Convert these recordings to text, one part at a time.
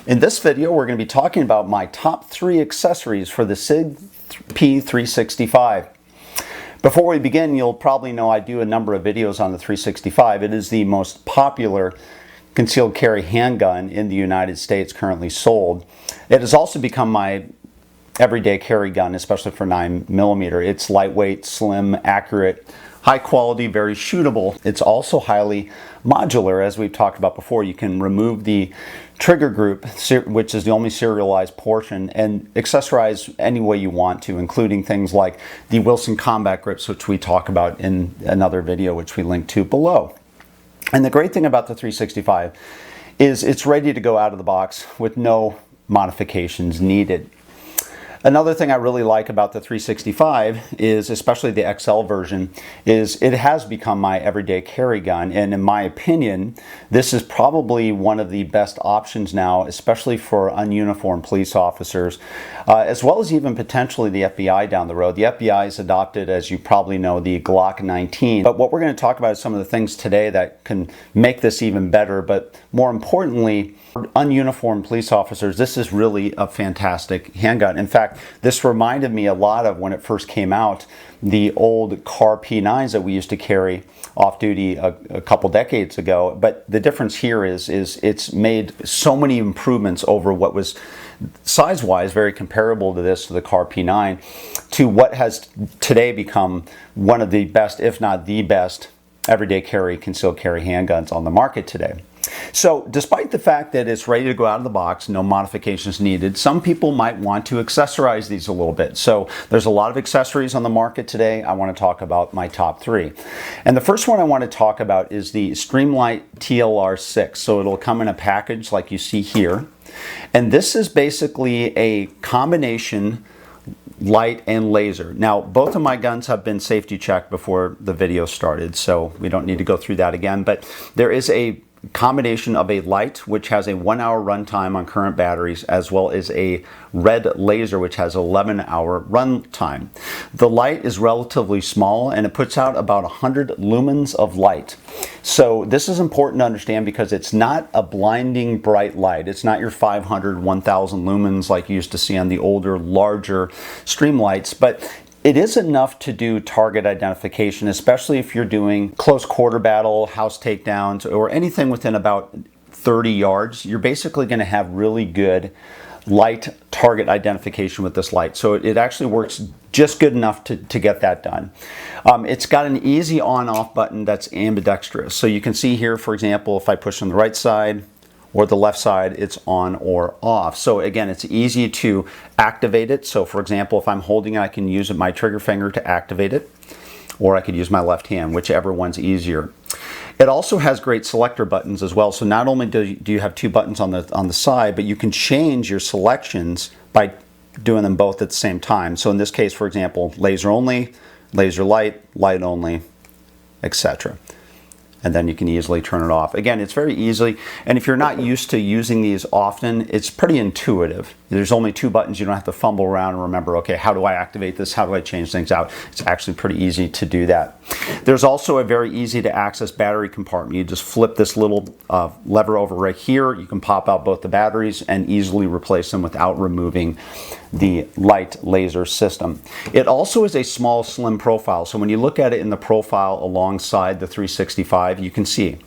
In this video, we're going to be talking about my top 3 accessories for the Sig P365. Before we begin, you'll probably know I do a number of videos on the 365. It is the most popular concealed carry handgun in the United States currently sold. It has also become my everyday carry gun, especially for 9mm. It's lightweight, slim, accurate, high quality, very shootable. It's also highly modular, as we've talked about before. You can remove the trigger group, which is the only serialized portion, and accessorize any way you want to, including things like the Wilson combat grips, which we talk about in another video, which we link to below. And the great thing about the 365 is it's ready to go out of the box with no modifications needed. Another thing I really like about the 365 is, especially the XL version, is it has become my everyday carry gun, and in my opinion, this is probably one of the best options now, especially for ununiformed police officers, as well as even potentially the FBI down the road. The FBI has adopted, as you probably know, the Glock 19, but what we're going to talk about is some of the things today that can make this even better, but more importantly, for ununiformed police officers, this is really a fantastic handgun. In fact, this reminded me a lot of when it first came out, the old car P9s that we used to carry off duty a couple decades ago. But the difference here is it's made so many improvements over what was size-wise very comparable to this, to the car P9, to what has today become one of the best, if not the best, everyday carry, concealed carry handguns on the market today. So despite the fact that it's ready to go out of the box, no modifications needed, some people might want to accessorize these a little bit. So there's a lot of accessories on the market today. I want to talk about my top 3. And the first one I want to talk about is the Streamlight TLR6. So it'll come in a package like you see here. And this is basically a combination light and laser. Now, both of my guns have been safety checked before the video started, so we don't need to go through that again. But there is a combination of a light, which has a 1-hour runtime on current batteries, as well as a red laser, which has 11-hour runtime. The light is relatively small, and it puts out about 100 lumens of light. So this is important to understand because it's not a blinding bright light. It's not your 500, 1000 lumens like you used to see on the older, larger Streamlights, but it is enough to do target identification, especially if you're doing close quarter battle, house takedowns, or anything within about 30 yards. You're basically going to have really good light target identification with this light. So it actually works just good enough to get that done. It's got an easy on-off button that's ambidextrous. So you can see here, for example, if I push on the right side or the left side, it's on or off. So again, it's easy to activate it. So for example, if I'm holding it, I can use my trigger finger to activate it, or I could use my left hand, whichever one's easier. It also has great selector buttons as well. So not only do you have 2 buttons on the side, but you can change your selections by doing them both at the same time. So in this case, for example, laser only, laser light, light only, etc. And then you can easily turn it off. Again, it's very easy, and if you're not used to using these often, it's pretty intuitive. There's only 2 buttons. You don't have to fumble around and remember, okay, how do I activate this? How do I change things out? It's actually pretty easy to do that. There's also a very easy to access battery compartment. You just flip this little lever over right here. You can pop out both the batteries and easily replace them without removing the light laser system. It also is a small, slim profile. So when you look at it in the profile alongside the 365, you can see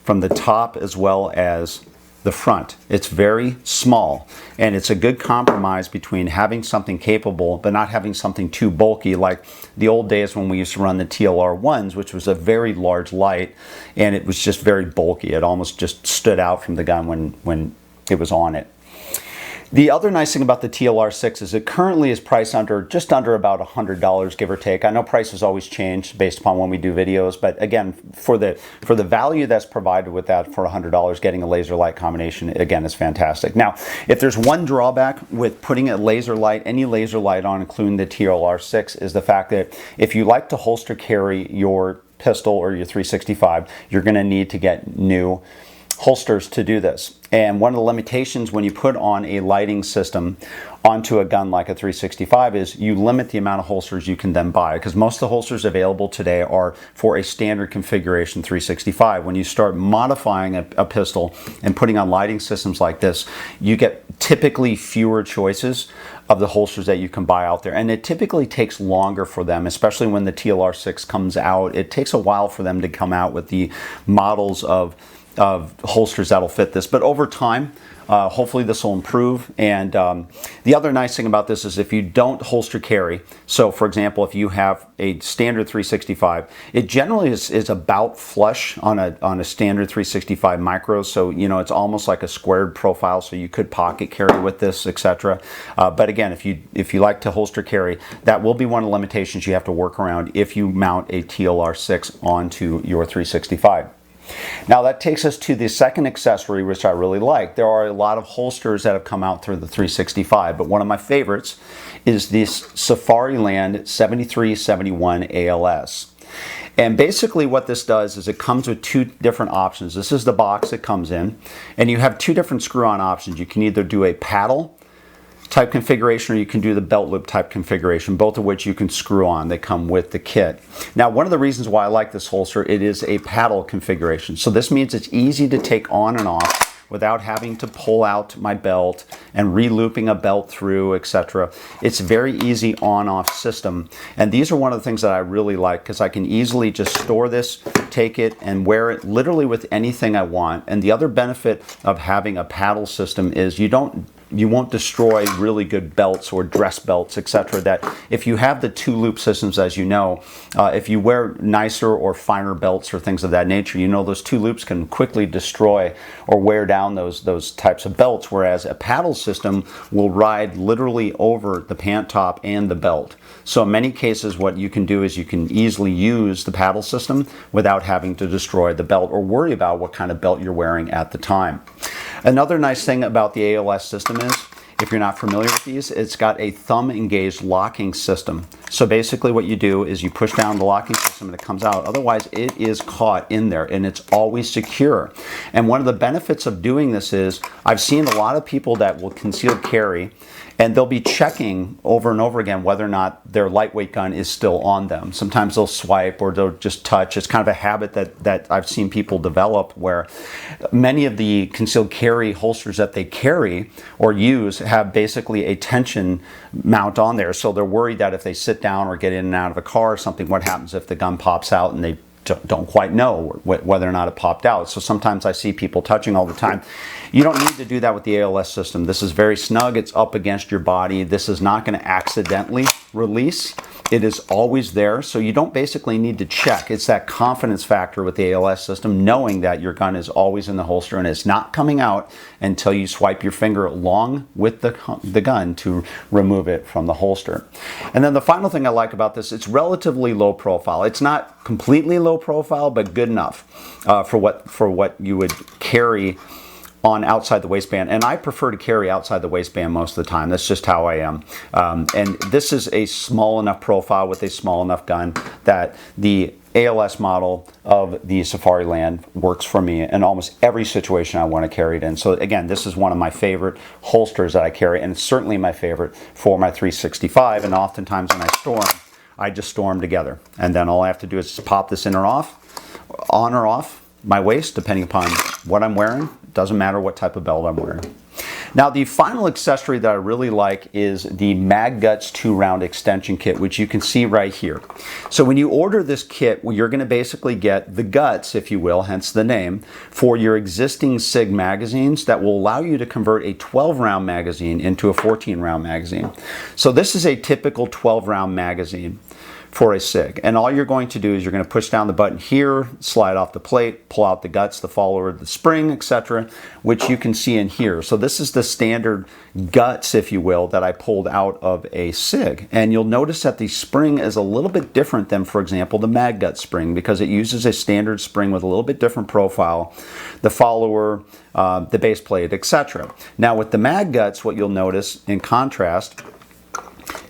from the top as well as the front. It's very small, and it's a good compromise between having something capable but not having something too bulky, like the old days when we used to run the TLR1s, which was a very large light, and it was just very bulky. It almost just stood out from the gun when it was on it. The other nice thing about the TLR6 is it currently is priced just under about $100, give or take. I know prices always change based upon when we do videos, but again, for the value that's provided with that for $100, getting a laser light combination, again, is fantastic. Now, if there's one drawback with putting a laser light, any laser light on, including the TLR6, is the fact that if you like to holster carry your pistol or your 365, you're going to need to get new holsters to do this. And one of the limitations when you put on a lighting system onto a gun like a 365 is you limit the amount of holsters you can then buy, because most of the holsters available today are for a standard configuration 365. When you start modifying a pistol and putting on lighting systems like this, you get typically fewer choices of the holsters that you can buy out there, and it typically takes longer for them, especially when the TLR6 comes out. It takes a while for them to come out with the models of holsters that'll fit this, but over time hopefully this will improve. And the other nice thing about this is if you don't holster carry, so for example if you have a standard 365, it generally is about flush on a standard 365 micro, so you know it's almost like a squared profile, so you could pocket carry with this, etc. But again, if you like to holster carry, that will be one of the limitations you have to work around if you mount a TLR6 onto your 365. Now that takes us to the second accessory, which I really like. There are a lot of holsters that have come out through the 365, but one of my favorites is this Safariland 7371 ALS. And basically what this does is it comes with two different options. This is the box it comes in, and you have two different screw-on options. You can either do a paddle type configuration or you can do the belt loop type configuration, both of which you can screw on. They come with the kit. Now one of the reasons why I like this holster, it is a paddle configuration. So this means it's easy to take on and off without having to pull out my belt and re-looping a belt through, etc. It's a very easy on-off system, and these are one of the things that I really like because I can easily just store this, take it, and wear it literally with anything I want. And the other benefit of having a paddle system is you won't destroy really good belts or dress belts, etc. That if you have the two loop systems, as you know, if you wear nicer or finer belts or things of that nature, you know those two loops can quickly destroy or wear down those types of belts, whereas a paddle system will ride literally over the pant top and the belt. So in many cases what you can do is you can easily use the paddle system without having to destroy the belt or worry about what kind of belt you're wearing at the time. Another nice thing about the ALS system is, if you're not familiar with these, it's got a thumb engaged locking system. So basically what you do is you push down the locking system and it comes out. Otherwise it is caught in there and it's always secure. And one of the benefits of doing this is I've seen a lot of people that will conceal carry and they'll be checking over and over again whether or not their lightweight gun is still on them. Sometimes they'll swipe or they'll just touch. It's kind of a habit that I've seen people develop, where many of the concealed carry holsters that they carry or use have basically a tension mount on there. So they're worried that if they sit down or get in and out of a car or something, what happens if the gun pops out and they don't quite know whether or not it popped out. So sometimes I see people touching all the time. You don't need to do that with the ALS system. This is very snug. It's up against your body. This is not going to accidentally release. It is always there, so you don't basically need to check. It's that confidence factor with the ALS system, knowing that your gun is always in the holster and it's not coming out until you swipe your finger along with the gun to remove it from the holster. And then the final thing I like about this, it's relatively low profile. It's not completely low profile, but good enough for what you would carry on outside the waistband, and I prefer to carry outside the waistband most of the time. That's just how I am. And this is a small enough profile with a small enough gun that the ALS model of the Safariland works for me in almost every situation I want to carry it in. So again, this is one of my favorite holsters that I carry, and it's certainly my favorite for my 365. And oftentimes when I store them, I just store them together, and then all I have to do is just pop this in or off, on or off my waist, depending upon what I'm wearing. Doesn't matter what type of belt I'm wearing. Now the final accessory that I really like is the Mag Guts 2-round extension kit, which you can see right here. So when you order this kit, well, you're going to basically get the guts, if you will, hence the name, for your existing Sig magazines that will allow you to convert a 12-round magazine into a 14-round magazine. So this is a typical 12-round magazine for a Sig, and all you're going to do is you're going to push down the button here, slide off the plate, pull out the guts, the follower, the spring, etc., which you can see in here. So this is the standard guts, if you will, that I pulled out of a Sig, and you'll notice that the spring is a little bit different than, for example, the Mag Gut spring, because it uses a standard spring with a little bit different profile, the follower, the base plate, etc. Now with the Mag Guts, what you'll notice in contrast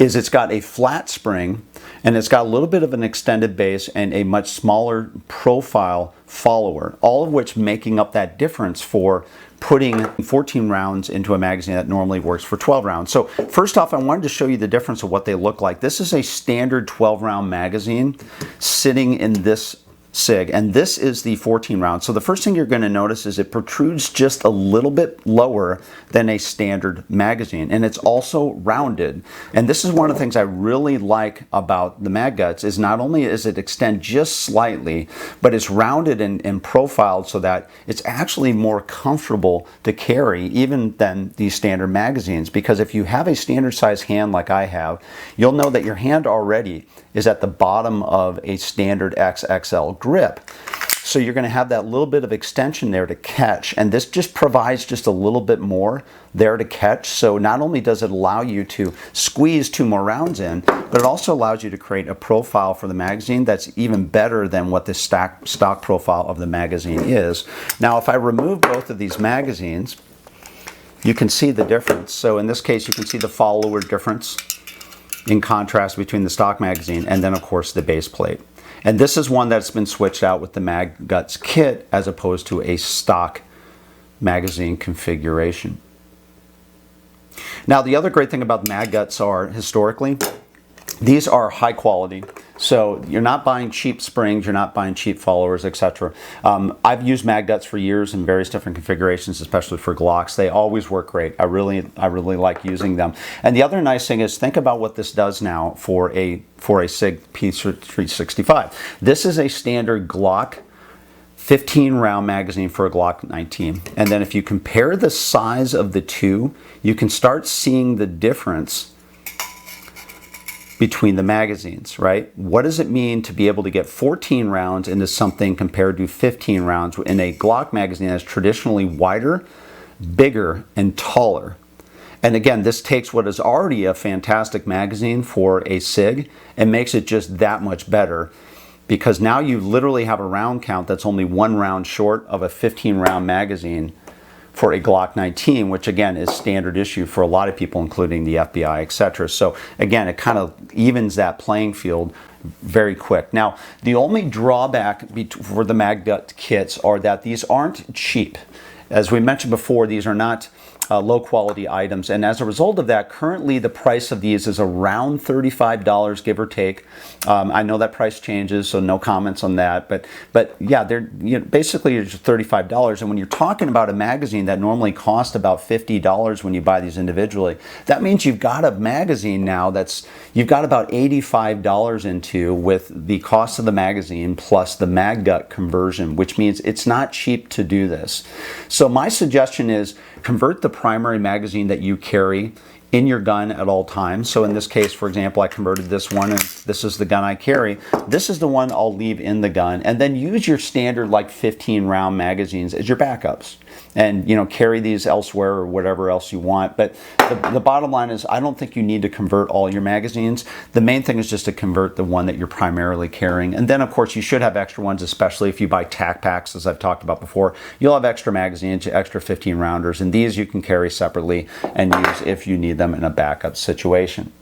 is it's got a flat spring, and it's got a little bit of an extended base and a much smaller profile follower, all of which making up that difference for putting 14 rounds into a magazine that normally works for 12 rounds. So first off, I wanted to show you the difference of what they look like. This is a standard 12-round magazine sitting in this Sig, and this is the 14 round. So the first thing you're going to notice is it protrudes just a little bit lower than a standard magazine, and it's also rounded. And this is one of the things I really like about the mag guts, is not only does it extend just slightly, but it's rounded and profiled so that it's actually more comfortable to carry even than these standard magazines. Because if you have a standard size hand like I have, you'll know that your hand already is at the bottom of a standard XXL grip. So you're going to have that little bit of extension there to catch, and this just provides just a little bit more there to catch. So not only does it allow you to squeeze 2 more rounds in, but it also allows you to create a profile for the magazine that's even better than what the stock profile of the magazine is. Now if I remove both of these magazines, you can see the difference. So in this case you can see the follower difference in contrast between the stock magazine and then of course the base plate. And this is one that's been switched out with the Mag Guts kit as opposed to a stock magazine configuration. Now the other great thing about Mag Guts are, historically, these are high quality. So you're not buying cheap springs, you're not buying cheap followers, etc. I've used Mag Guts for years in various different configurations, especially for Glocks. They always work great. I really like using them. And the other nice thing is, think about what this does now for a Sig P365. This is a standard Glock 15 round magazine for a Glock 19. And then if you compare the size of the two, you can start seeing the difference between the magazines, right? What does it mean to be able to get 14 rounds into something compared to 15 rounds in a Glock magazine that's traditionally wider, bigger, and taller? And again, this takes what is already a fantastic magazine for a Sig and makes it just that much better, because now you literally have a round count that's only 1 round short of a 15 round magazine for a Glock 19, which again is standard issue for a lot of people, including the FBI, etc. So again, it kind of evens that playing field very quick. Now, the only drawback for the Mag Gut kits are that these aren't cheap. As we mentioned before, these are not low quality items, and as a result of that, currently the price of these is around $35, give or take. I know that price changes, so no comments on that, but yeah, they're basically it's $35. And when you're talking about a magazine that normally costs about $50 when you buy these individually, that means you've got a magazine now that's you've got about $85 into, with the cost of the magazine plus the Mag Gut conversion, which means it's not cheap to do this. So my suggestion is convert the primary magazine that you carry in your gun at all times. So in this case, for example, I converted this one, and this is the gun I carry. This is the one I'll leave in the gun, and then use your standard like 15 round magazines as your backups, and carry these elsewhere or whatever else you want. But the bottom line is, I don't think you need to convert all your magazines. The main thing is just to convert the one that you're primarily carrying, and then of course you should have extra ones, especially if you buy tac packs, as I've talked about before. You'll have extra magazines, extra 15 rounders, and these you can carry separately and use if you need them in a backup situation.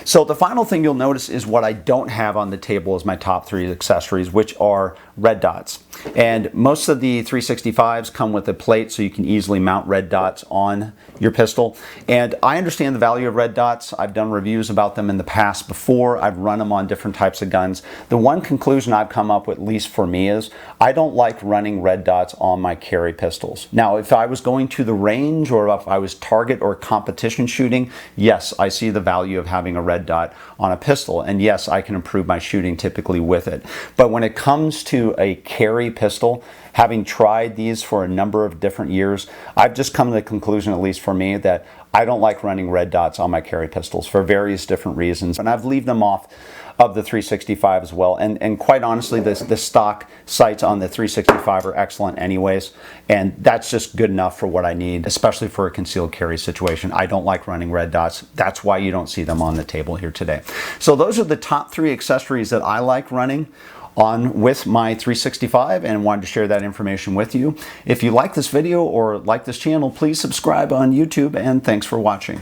So the final thing you'll notice is what I don't have on the table as my top 3 accessories, which are red dots. And most of the 365s come with a plate, so you can easily mount red dots on your pistol. And I understand the value of red dots. I've done reviews about them in the past before. I've run them on different types of guns. The one conclusion I've come up with, at least for me, is I don't like running red dots on my carry pistols. Now, if I was going to the range or if I was target or competition shooting, yes, I see the value of having a red dot on a pistol, and yes, I can improve my shooting typically with it. But when it comes to a carry pistol, having tried these for a number of different years, I've just come to the conclusion, at least for me, that I don't like running red dots on my carry pistols for various different reasons, and I've leave them off of the 365 as well. And quite honestly, the stock sights on the 365 are excellent anyways, and that's just good enough for what I need, especially for a concealed carry situation. I don't like running red dots. That's why you don't see them on the table here today. So those are the top 3 accessories that I like running on with my 365, and wanted to share that information with you. If you like this video or like this channel, please subscribe on YouTube, and thanks for watching.